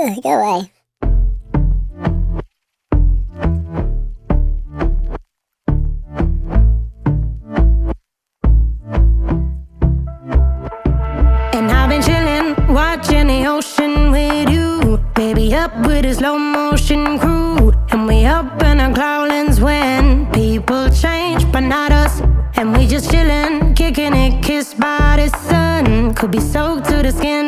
Ugh, go away. And I've been chillin', watching the ocean with you. Baby, up with a slow motion crew. And we up in our growlings when people change, but not us. And we just chillin', kicking it, kissed by the sun. Could be soaked to the skin